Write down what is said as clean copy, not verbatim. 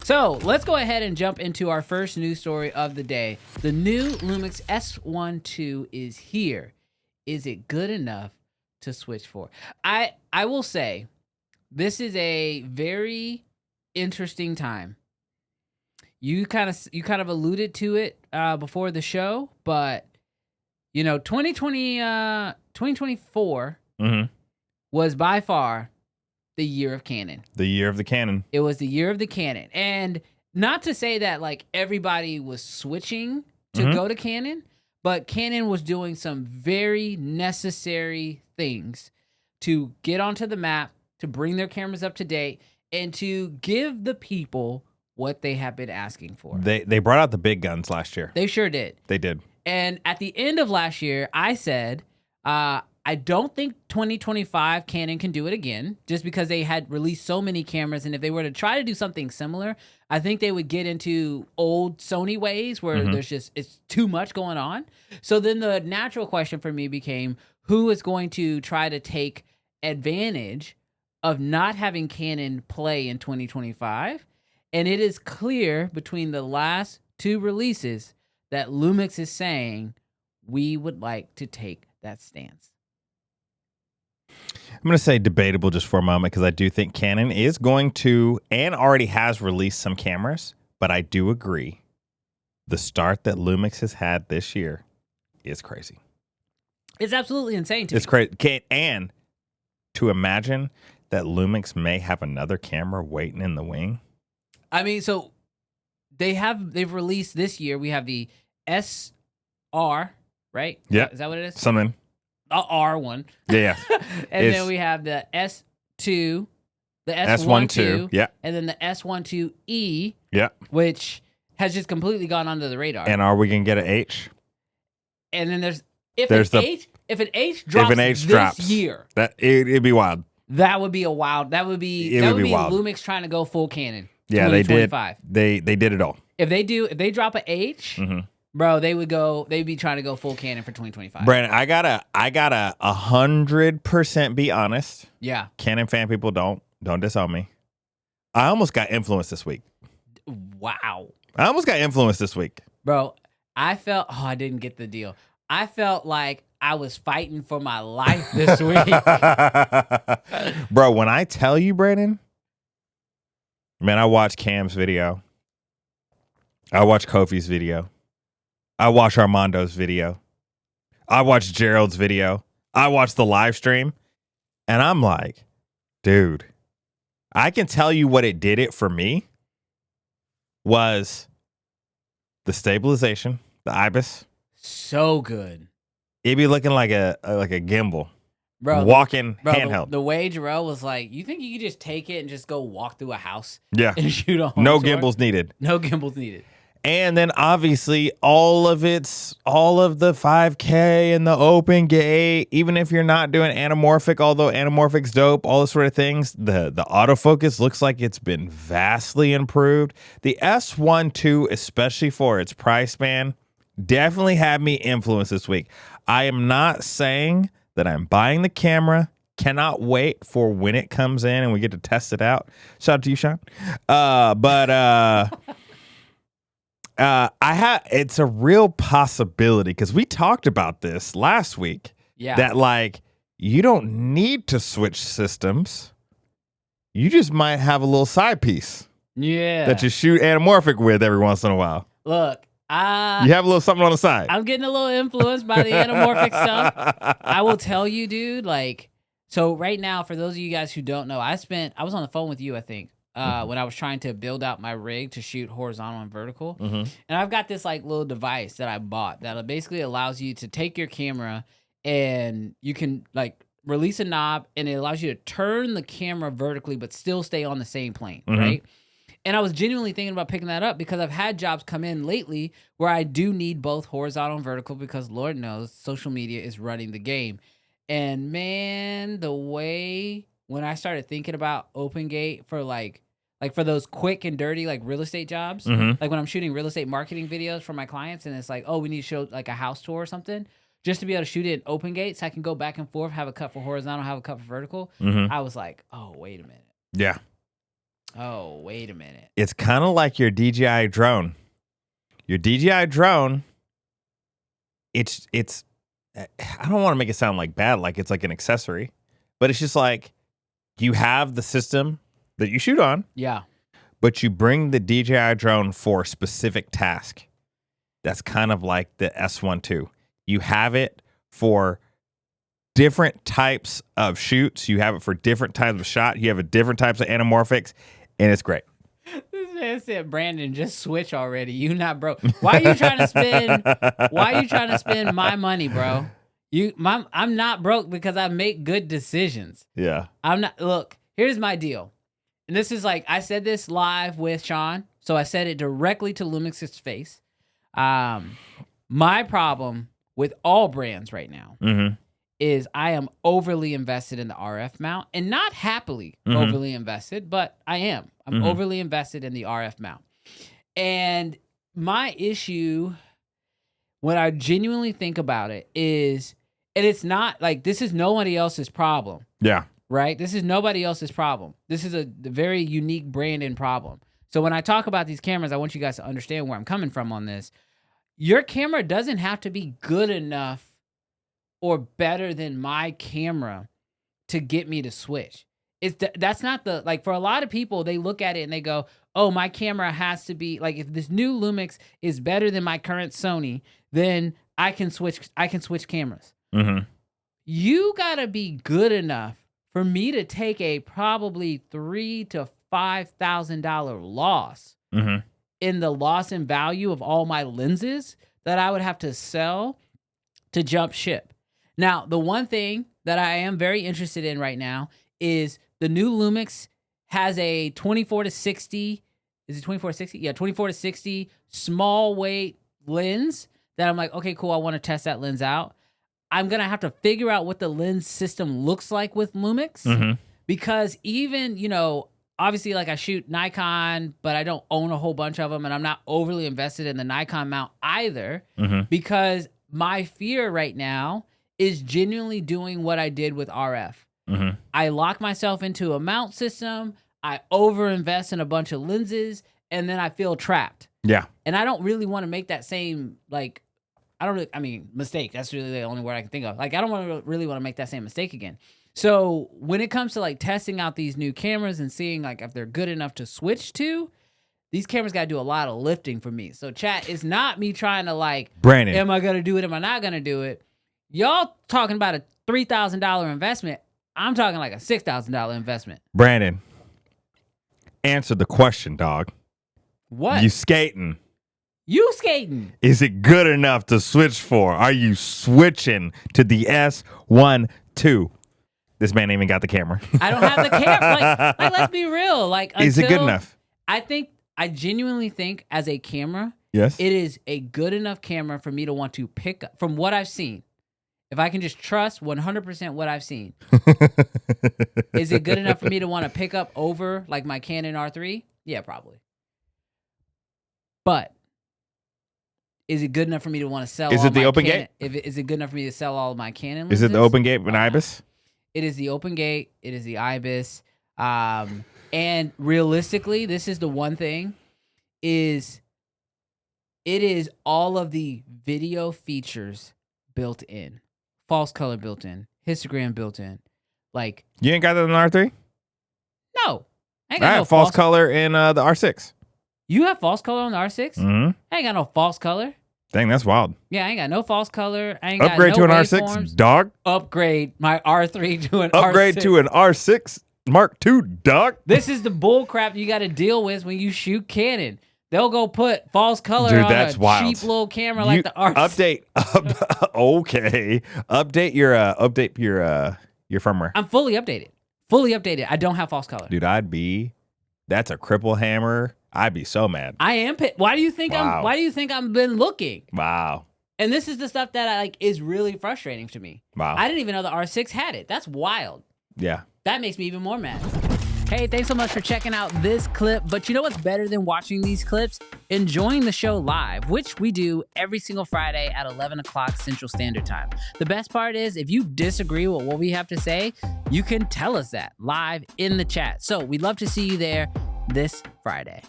So let's go ahead and jump into our first news story of the day. The new Lumix S1II is here. Is it good enough to switch for? I will say this is a very interesting time. You kind of alluded to it before the show, but 2024 was by far the year of Canon. The year of the Canon. It was the year of the Canon. And not to say that like everybody was switching to go to Canon, but Canon was doing some very necessary things to get onto the map, to bring their cameras up to date, and to give the people what they have been asking for. They brought out the big guns last year. They sure did. They did. And at the end of last year, I said, I don't think 2025 Canon can do it again, just because they had released so many cameras. And if they were to try to do something similar, I think they would get into old Sony ways where it's too much going on. So then the natural question for me became, who is going to try to take advantage of not having Canon play in 2025? And it is clear between the last two releases that Lumix is saying, we would like to take that stance. I'm going to say debatable just for a moment, because I do think Canon is going to and already has released some cameras, but I do agree the start that Lumix has had this year is crazy. It's absolutely insane to me. It's crazy. And to imagine that Lumix may have another camera waiting in the wing. I mean, so they've released this year, we have the SR, right? Yeah. Is that what it is? Something. The R one. Yeah. And then we have the S2, the S1II, yeah. And then the S1II E, yeah, which has just completely gone under the radar. And are we gonna get an H? And then if an H drops this year, it'd be wild. That would be wild. Lumix trying to go full Canon. Yeah, they did. They did it all. If they drop an H, bro, they'd be trying to go full Canon for 2025. Brandon, I gotta 100% be honest. Yeah. Canon fan people don't disown me. I almost got influenced this week. Wow. I almost got influenced this week. Bro, I didn't get the deal. I felt like I was fighting for my life this week. Bro, when I tell you, Brandon, man, I watched Cam's video. I watched Kofi's video. I watched Armando's video. I watched Gerald's video. I watched the live stream. And I'm like, dude, I can tell you what it did it for me was the stabilization, the IBIS. So good. It'd be looking like a gimbal. Bro, walking handheld. The way Jarrell was like, you think you could just take it and just go walk through a house? Yeah. And shoot a home No tour? gimbals needed. No gimbals needed. And then obviously all of the 5K and the OpenGate, even if you're not doing anamorphic, although anamorphic's dope, all this sort of things, the autofocus looks like it's been vastly improved. The S1II, especially for its price span, definitely had me influenced this week. I am not saying that I'm buying the camera. Cannot wait for when it comes in and we get to test it out. Shout out to you, Sean. It's a real possibility, because we talked about this last week. Yeah. That like you don't need to switch systems. You just might have a little side piece. Yeah. That you shoot anamorphic with every once in a while. Look, you have a little something on the side. I'm getting a little influenced by the anamorphic stuff. I will tell you, dude, like, so right now, for those of you guys who don't know, I was on the phone with you, I think, when I was trying to build out my rig to shoot horizontal and vertical. And I've got this like little device that I bought that basically allows you to take your camera and you can like release a knob and it allows you to turn the camera vertically but still stay on the same plane, right? And I was genuinely thinking about picking that up because I've had jobs come in lately where I do need both horizontal and vertical, because Lord knows social media is running the game. And man, the way when I started thinking about OpenGate for like for those quick and dirty like real estate jobs, like when I'm shooting real estate marketing videos for my clients and it's like, oh, we need to show like a house tour or something, just to be able to shoot it in OpenGate so I can go back and forth, have a cut for horizontal, have a cut for vertical. I was like, oh, wait a minute. Yeah. Oh, wait a minute. It's kind of like your DJI drone. Your DJI drone, it's I don't want to make it sound like bad, like it's like an accessory, but it's just like you have the system that you shoot on. Yeah. But you bring the DJI drone for a specific task. That's kind of like the S1II. You have it for different types of shoots. You have it for different types of shot. You have a different types of anamorphics, and it's great. This man said, Brandon, just switch already. You not broke. Why are you trying to spend my money, bro? I'm not broke because I make good decisions. Yeah. I'm not. Look, here's my deal. And this is like, I said this live with Sean, so I said it directly to Lumix's face. My problem with all brands right now is I am overly invested in the RF mount, and not happily overly invested, but I am. I'm overly invested in the RF mount. And my issue, when I genuinely think about it, is, and it's not like, this is nobody else's problem. Yeah. Right? This is nobody else's problem. This is a very unique Brandon problem. So when I talk about these cameras, I want you guys to understand where I'm coming from on this. Your camera doesn't have to be good enough or better than my camera to get me to switch. That's not the, like, for a lot of people, they look at it and they go, oh, my camera has to be, like, if this new Lumix is better than my current Sony, then I can switch cameras. You gotta be good enough for me to take a probably $3,000 to $5,000 loss in the loss in value of all my lenses that I would have to sell to jump ship. Now, the one thing that I am very interested in right now is the new Lumix has a 24 to 60. Is it 24 to 60? Yeah, 24 to 60 small weight lens that I'm like, okay, cool. I want to test that lens out. I'm going to have to figure out what the lens system looks like with Lumix because even, you know, obviously, like, I shoot Nikon, but I don't own a whole bunch of them, and I'm not overly invested in the Nikon mount either because my fear right now is genuinely doing what I did with RF. I lock myself into a mount system, I overinvest in a bunch of lenses, and then I feel trapped. Yeah. And I don't really want to make that same, like, mistake. That's really the only word I can think of. Like, I don't really want to make that same mistake again. So when it comes to, like, testing out these new cameras and seeing, like, if they're good enough to switch to, these cameras got to do a lot of lifting for me. So, chat, it's not me trying to, like, Brandon, am I going to do it? Am I not going to do it? Y'all talking about a $3,000 investment. I'm talking like a $6,000 investment. Brandon, answer the question, dog. What? You skating. You skating. Is it good enough to switch for? Are you switching to the S1II? This man ain't even got the camera. I don't have the camera. Like, let's be real. Like, is it good enough? I genuinely think as a camera, yes, it is a good enough camera for me to want to pick up from what I've seen. If I can just trust 100% what I've seen, is it good enough for me to want to pick up over like my Canon R3? Yeah, probably. But is it good enough for me to want to sell? Is it the OpenGate? Is it good enough for me to sell all of my Canon lenses? Is it the OpenGate and IBIS? It is the OpenGate. It is the IBIS. And realistically, this is the one thing: it is all of the video features built in, false color built in, histogram built in. Like, you ain't got that in the R3? No, I ain't got no false color in the R6. You have false color on the R6? I ain't got no false color. Dang, that's wild. Yeah, I ain't got no false color. I ain't upgrade got no to an waveforms. R6, dog. Upgrade my R3 to an upgrade R6. to an R6 Mark II, dog. This is the bull crap you got to deal with when you shoot Canon. They'll go put false color on that's a wild. cheap little camera like the R6. Okay. Update your firmware. I'm fully updated. Fully updated. I don't have false color. Dude, that's a cripple hammer. I'd be so mad. I am pissed. Why do you think I've been looking? Wow. And this is the stuff that I like is really frustrating to me. Wow. I didn't even know the R6 had it. That's wild. Yeah. That makes me even more mad. Hey, thanks so much for checking out this clip. But you know what's better than watching these clips? Enjoying the show live, which we do every single Friday at 11 o'clock Central Standard Time. The best part is if you disagree with what we have to say, you can tell us that live in the chat. So we'd love to see you there. this Friday.